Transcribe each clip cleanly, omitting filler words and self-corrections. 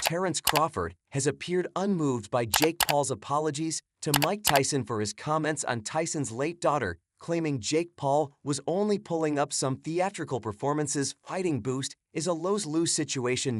Terence Crawford, has appeared unmoved by Jake Paul's apologies to Mike Tyson for his comments on Tyson's late daughter, claiming Jake Paul was only pulling up some theatrical performances. Fighting boost is a lose-lose situation,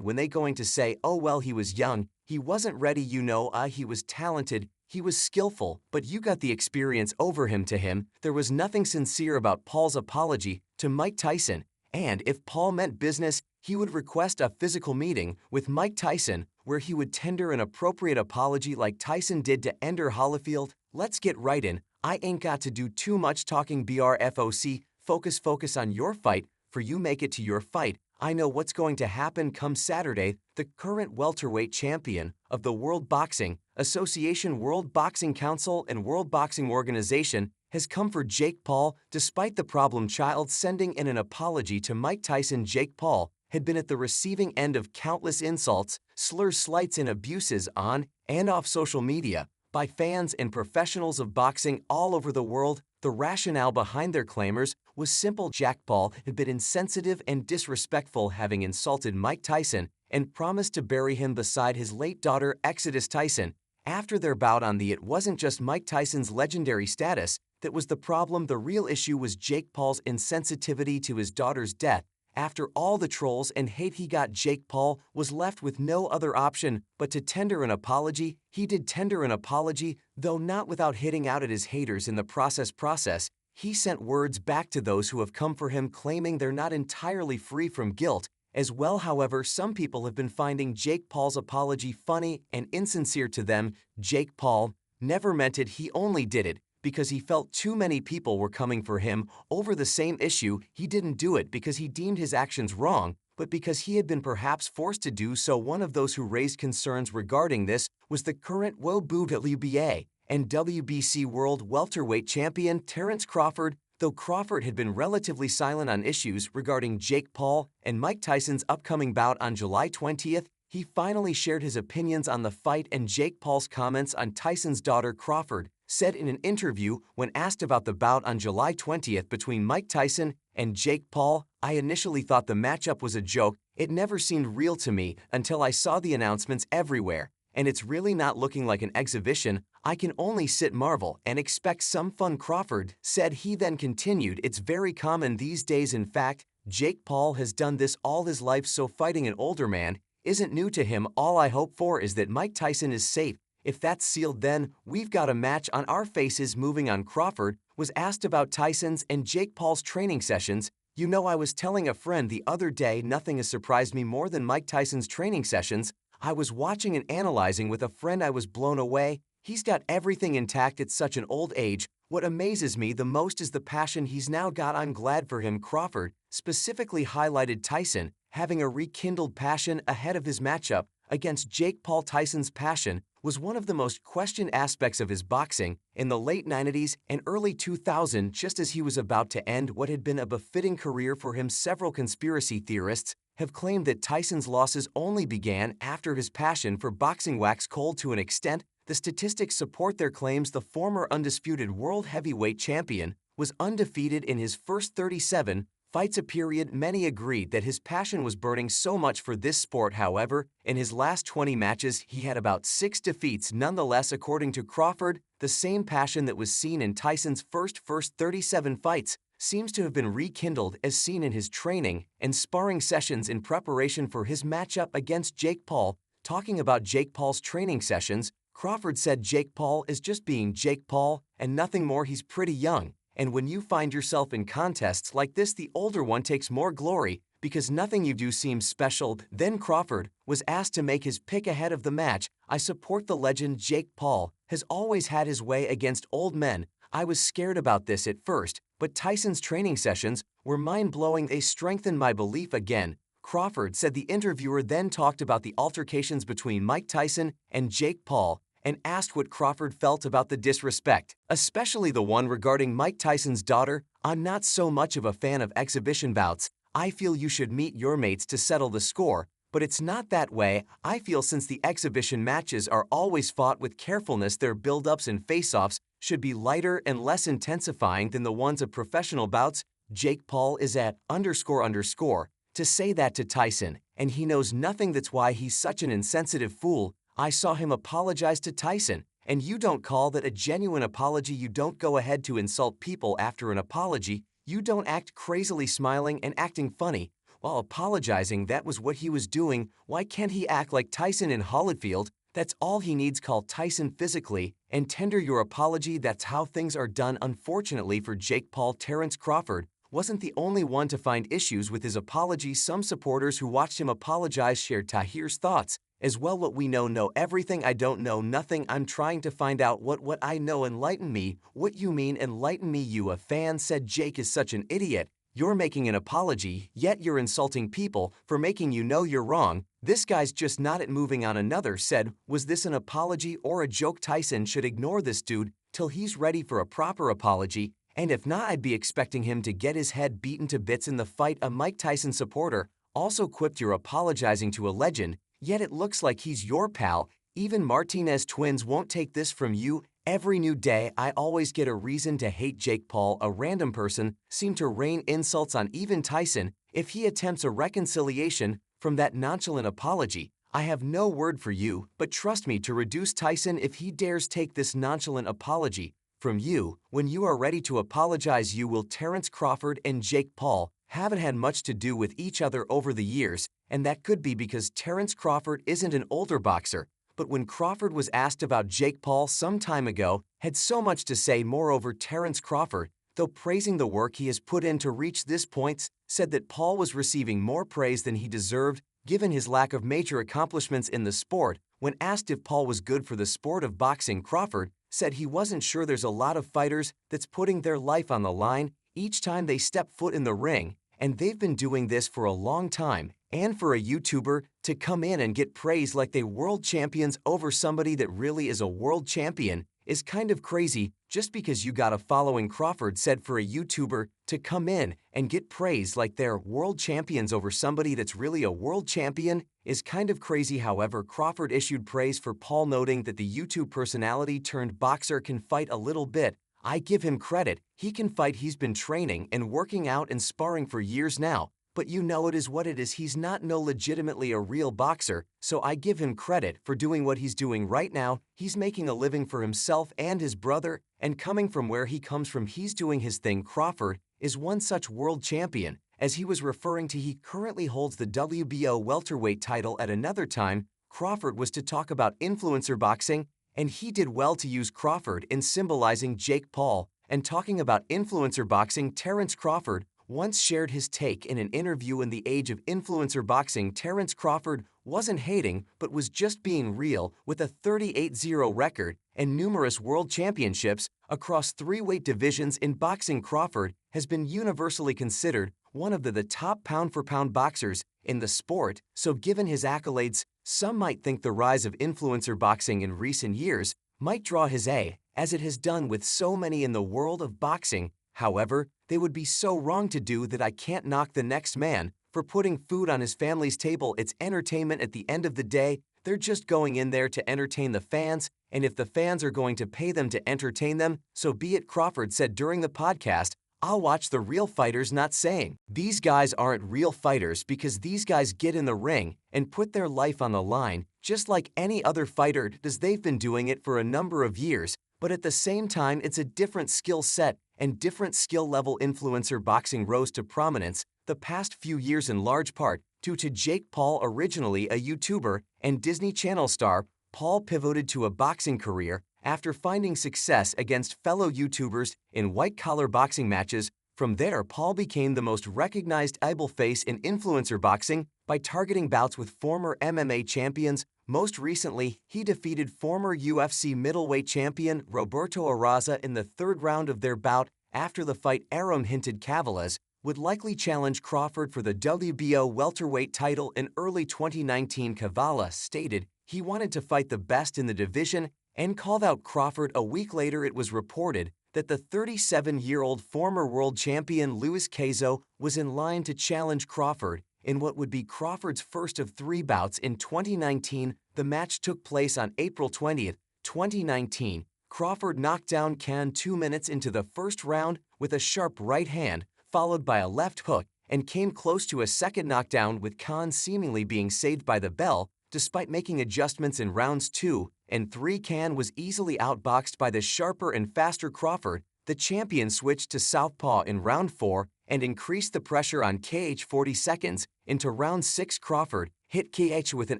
when they going to say, oh well, he was young, he wasn't ready, he was talented, he was skillful, but you got the experience over him. To him, there was nothing sincere about Paul's apology to Mike Tyson, and if Paul meant business, he would request a physical meeting with Mike Tyson where he would tender an appropriate apology like Tyson did to Ender Holyfield. Let's get right in. I ain't got to do too much talking, BRFOC. Focus on your fight, for you make it to your fight. I know what's going to happen come Saturday. The current welterweight champion of the World Boxing Association, World Boxing Council, and World Boxing Organization has come for Jake Paul. Despite the problem child sending in an apology to Mike Tyson, Jake Paul had been at the receiving end of countless insults, slurs, slights, and abuses on and off social media by fans and professionals of boxing all over the world. The rationale behind their claimers was simple. Jake Paul had been insensitive and disrespectful, having insulted Mike Tyson and promised to bury him beside his late daughter, Exodus Tyson. After their bout on the It wasn't just Mike Tyson's legendary status that was the problem. The real issue was Jake Paul's insensitivity to his daughter's death. After all the trolls and hate he got, Jake Paul was left with no other option but to tender an apology. He did tender an apology, though not without hitting out at his haters in the process. He sent words back to those who have come for him, claiming they're not entirely free from guilt as well. However, some people have been finding Jake Paul's apology funny and insincere to them. Jake Paul never meant it. He only did it because he felt too many people were coming for him over the same issue. He didn't do it because he deemed his actions wrong, but because he had been perhaps forced to do so. One of those who raised concerns regarding this was the current WBA and WBC World Welterweight Champion Terence Crawford. Though Crawford had been relatively silent on issues regarding Jake Paul and Mike Tyson's upcoming bout on July 20th, he finally shared his opinions on the fight and Jake Paul's comments on Tyson's daughter. Crawford said in an interview when asked about the bout on July 20th between Mike Tyson and Jake Paul, "I initially thought the matchup was a joke. It never seemed real to me until I saw the announcements everywhere, and it's really not looking like an exhibition. I can only sit marvel and expect some fun," Crawford said. He then continued, "It's very common these days. In fact, Jake Paul has done this all his life, so fighting an older man isn't new to him. All I hope for is that Mike Tyson is safe. If that's sealed, then we've got a match on our faces." Moving on, Crawford was asked about Tyson's and Jake Paul's training sessions. "I was telling a friend the other day, nothing has surprised me more than Mike Tyson's training sessions. I was watching and analyzing with a friend. I was blown away. He's got everything intact at such an old age. What amazes me the most is the passion he's now got. I'm glad for him." Crawford specifically highlighted Tyson having a rekindled passion ahead of his matchup against Jake Paul. Tyson's passion was one of the most questioned aspects of his boxing in the late 90s and early 2000s, just as he was about to end what had been a befitting career for him. Several conspiracy theorists have claimed that Tyson's losses only began after his passion for boxing waxed cold. To an extent, the statistics support their claims. The former undisputed world heavyweight champion was undefeated in his first 37 fights. A period many agreed that his passion was burning so much for this sport. However, in his last 20 matches, he had about 6 defeats. Nonetheless, according to Crawford, the same passion that was seen in Tyson's first 37 fights seems to have been rekindled, as seen in his training and sparring sessions in preparation for his matchup against Jake Paul. Talking about Jake Paul's training sessions, Crawford said, "Jake Paul is just being Jake Paul and nothing more. He's pretty young. And when you find yourself in contests like this, the older one takes more glory because nothing you do seems special." Then Crawford was asked to make his pick ahead of the match. "I support the legend. Jake Paul has always had his way against old men. I was scared about this at first, but Tyson's training sessions were mind-blowing. They strengthened my belief again." Crawford said. The interviewer then talked about the altercations between Mike Tyson and Jake Paul and asked what Crawford felt about the disrespect, especially the one regarding Mike Tyson's daughter. "I'm not so much of a fan of exhibition bouts. I feel you should meet your mates to settle the score, but it's not that way. I feel since the exhibition matches are always fought with carefulness, their build-ups and face-offs should be lighter and less intensifying than the ones of professional bouts. Jake Paul is at ____. To say that to Tyson, and he knows nothing, that's why he's such an insensitive fool. I saw him apologize to Tyson, and you don't call that a genuine apology. You don't go ahead to insult people after an apology. You don't act crazily smiling and acting funny while apologizing. That was what he was doing. Why can't he act like Tyson in Holyfield? That's all he needs. Call Tyson physically and tender your apology. That's how things are done. Unfortunately for Jake Paul, Terence Crawford wasn't the only one to find issues with his apology. Some supporters who watched him apologize shared Tahir's thoughts as well. What we know everything. I don't know nothing. I'm trying to find out what I know. Enlighten me. What you mean enlighten me? You, a fan, said Jake is such an idiot. You're making an apology, yet you're insulting people for making you know you're wrong. This guy's just not it. Moving on. Another said, was this an apology or a joke? Tyson should ignore this dude till he's ready for a proper apology, and if not, I'd be expecting him to get his head beaten to bits in the fight. A Mike Tyson supporter also quipped, you're apologizing to a legend, yet it looks like he's your pal. Even Martinez twins won't take this from you. Every new day, I always get a reason to hate Jake Paul. A random person seemed to rain insults on even Tyson if he attempts a reconciliation from that nonchalant apology. I have no word for you, but trust me to reduce Tyson if he dares take this nonchalant apology from you. When you are ready to apologize, you will. Terence Crawford and Jake Paul haven't had much to do with each other over the years, and that could be because Terence Crawford isn't an older boxer. But when Crawford was asked about Jake Paul some time ago, had so much to say. Moreover, Terence Crawford, though praising the work he has put in to reach this point, said that Paul was receiving more praise than he deserved, given his lack of major accomplishments in the sport. When asked if Paul was good for the sport of boxing, Crawford said he wasn't sure. There's a lot of fighters that's putting their life on the line each time they step foot in the ring, and they've been doing this for a long time. And for a YouTuber to come in and get praised like they world champions over somebody that really is a world champion is kind of crazy. Just because you got a following, Crawford said, for a YouTuber to come in and get praised like they're world champions over somebody that's really a world champion is kind of crazy. However, Crawford issued praise for Paul, noting that the YouTube personality turned boxer can fight a little bit. I give him credit. He can fight. He's been training and working out and sparring for years now. But you know it is what it is. He's not legitimately a real boxer, so I give him credit for doing what he's doing right now. He's making a living for himself and his brother, and coming from where he comes from, he's doing his thing. Crawford is one such world champion. As he was referring to, he currently holds the WBO welterweight title. At another time, Crawford was to talk about influencer boxing, and he did well to use Crawford in symbolizing Jake Paul. And talking about influencer boxing, Terence Crawford once shared his take in an interview. In the age of influencer boxing, Terence Crawford wasn't hating but was just being real. With a 38-0 record and numerous world championships across 3 weight divisions in boxing, Crawford has been universally considered one of the top pound-for-pound boxers in the sport. So given his accolades, some might think the rise of influencer boxing in recent years might draw his eye, as it has done with so many in the world of boxing. However, they would be so wrong to do that. I can't knock the next man for putting food on his family's table. It's entertainment at the end of the day. They're just going in there to entertain the fans, and if the fans are going to pay them to entertain them, so be it. Crawford said during the podcast, I'll watch the real fighters, not saying these guys aren't real fighters, because these guys get in the ring and put their life on the line just like any other fighter does. They've been doing it for a number of years, but at the same time, it's a different skill set and different skill level. Influencer boxing rose to prominence the past few years in large part due to Jake Paul. Originally a YouTuber and Disney Channel star, Paul pivoted to a boxing career after finding success against fellow YouTubers in white-collar boxing matches. From there, Paul became the most recognized able face in influencer boxing by targeting bouts with former MMA champions. Most recently, he defeated former UFC middleweight champion Roberto Araza in the 3rd round of their bout. After the fight, Arum hinted Cavalas would likely challenge Crawford for the WBO welterweight title in early 2019. Cavala stated he wanted to fight the best in the division and called out Crawford. A week later, it was reported that the 37-year-old former world champion Luis Caso was in line to challenge Crawford in what would be Crawford's first of 3 bouts in 2019. The match took place on April 20, 2019. Crawford knocked down Can 2 minutes into the first round with a sharp right hand, followed by a left hook, and came close to a second knockdown, with Khan seemingly being saved by the bell. Despite making adjustments in rounds 2 and 3, Khan was easily outboxed by the sharper and faster Crawford. The champion switched to southpaw in round 4 and increased the pressure on KH 40 seconds. Into round 6, Crawford hit KH with an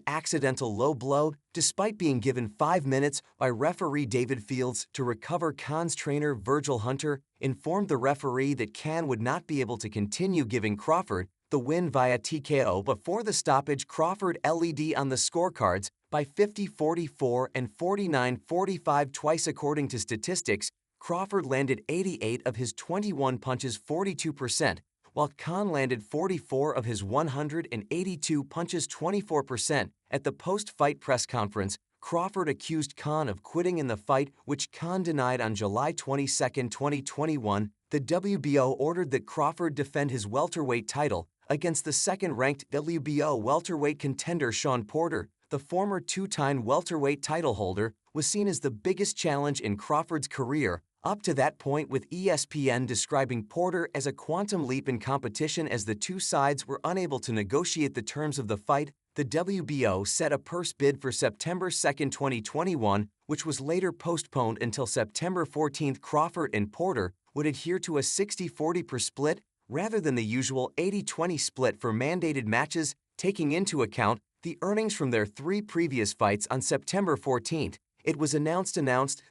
accidental low blow, despite being given 5 minutes by referee David Fields to recover. Khan's trainer Virgil Hunter informed the referee that Khan would not be able to continue, giving Crawford the win via TKO. Before the stoppage, Crawford led on the scorecards by 50-44 and 49-45 twice. According to statistics, Crawford landed 88 of his 21 punches, 42%, while Khan landed 44 of his 182 punches, 24%. At the post-fight press conference, Crawford accused Khan of quitting in the fight, which Khan denied. On July 22, 2021, the WBO ordered that Crawford defend his welterweight title against the second-ranked WBO welterweight contender Shawn Porter. The former two-time welterweight title holder was seen as the biggest challenge in Crawford's career up to that point, with ESPN describing Porter as a quantum leap in competition. As the two sides were unable to negotiate the terms of the fight, the WBO set a purse bid for September 2, 2021, which was later postponed until September 14. Crawford and Porter would adhere to a 60-40 per split rather than the usual 80-20 split for mandated matches, taking into account the earnings from their 3 previous fights. On September 14, it was announced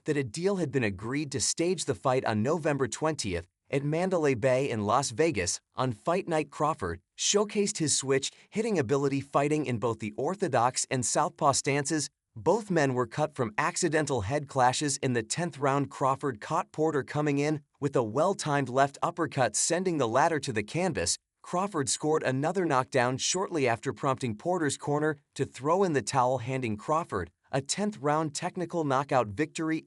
that a deal had been agreed to stage the fight on November 20 at Mandalay Bay in Las Vegas. On Fight Night, Crawford showcased his switch-hitting ability, fighting in both the orthodox and southpaw stances. Both men were cut from accidental head clashes. In the 10th round, Crawford caught Porter coming in with a well-timed left uppercut, sending the latter to the canvas. Crawford scored another knockdown shortly after, prompting Porter's corner to throw in the towel, handing Crawford a 10th round technical knockout victory.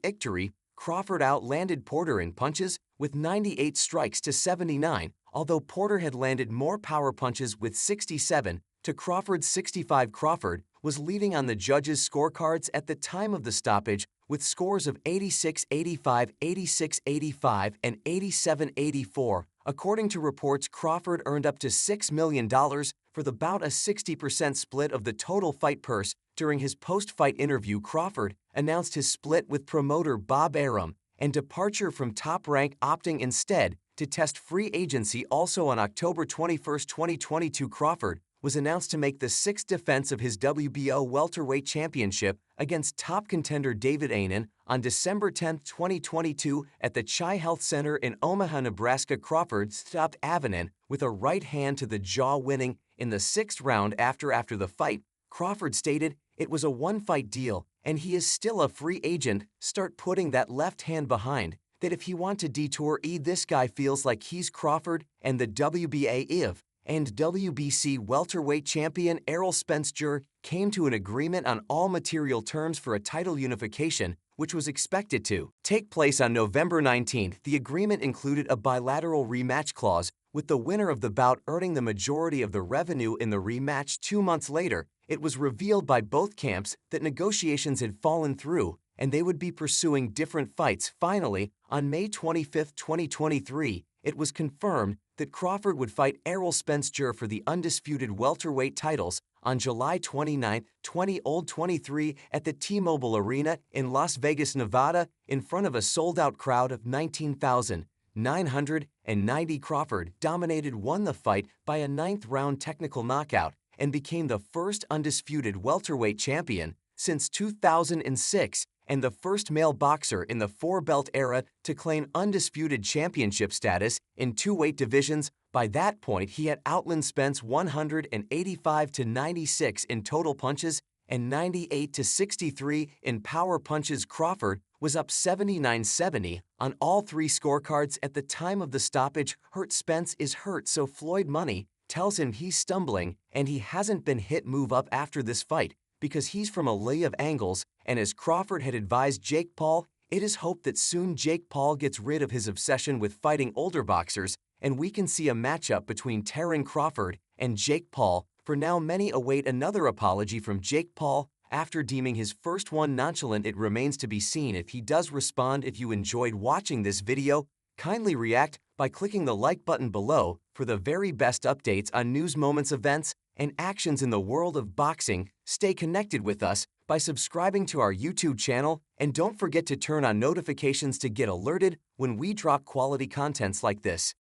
Crawford outlanded Porter in punches with 98 strikes to 79, although Porter had landed more power punches with 67 to Crawford's 65. Crawford was leading on the judges' scorecards at the time of the stoppage with scores of 86-85, 86-85, and 87-84. According to reports, Crawford earned up to $6 million for the bout, a 60% split of the total fight purse. During his post-fight interview, Crawford announced his split with promoter Bob Arum and departure from Top Rank, opting instead to test free agency. Also on October 21, 2022, Crawford was announced to make the 6th defense of his WBO welterweight championship against top contender David Ainen. On December 10, 2022, at the Chai Health Center in Omaha, Nebraska, Crawford stopped Avanen with a right hand to the jaw, winning in the 6th round. After the fight, Crawford stated, "It was a one-fight deal, and he is still a free agent. Start putting that left hand behind. That if he want to detour, this guy feels like he's Crawford and the WBA IV and WBC welterweight champion Errol Spence Jr. came to an agreement on all material terms for a title unification, which was expected to take place on November 19. The agreement included a bilateral rematch clause, with the winner of the bout earning the majority of the revenue in the rematch. 2 months later, it was revealed by both camps that negotiations had fallen through and they would be pursuing different fights. Finally, on May 25, 2023, it was confirmed that Crawford would fight Errol Spence Jr. for the undisputed welterweight titles on July 29, 2023, at the T-Mobile Arena in Las Vegas, Nevada, in front of a sold-out crowd of 19,990. Crawford won the fight by a 9th-round technical knockout and became the first undisputed welterweight champion since 2006 and the first male boxer in the 4-belt era to claim undisputed championship status in 2 weight divisions. By that point, he had outlanded Spence 185-96 in total punches and 98-63 in power punches. Crawford was up 79-70 on all 3 scorecards at the time of the stoppage. Hurt Spence is hurt, so Floyd Money tells him he's stumbling and he hasn't been hit. Move up after this fight because he's from a lay of angles, and as Crawford had advised Jake Paul, it is hoped that soon Jake Paul gets rid of his obsession with fighting older boxers and we can see a matchup between Terence Crawford and Jake Paul. For now, many await another apology from Jake Paul after deeming his first one nonchalant. It remains to be seen if he does respond. If you enjoyed watching this video, kindly react by clicking the like button below. For the very best updates on news moments, events, and actions in the world of boxing, stay connected with us by subscribing to our YouTube channel, and don't forget to turn on notifications to get alerted when we drop quality contents like this.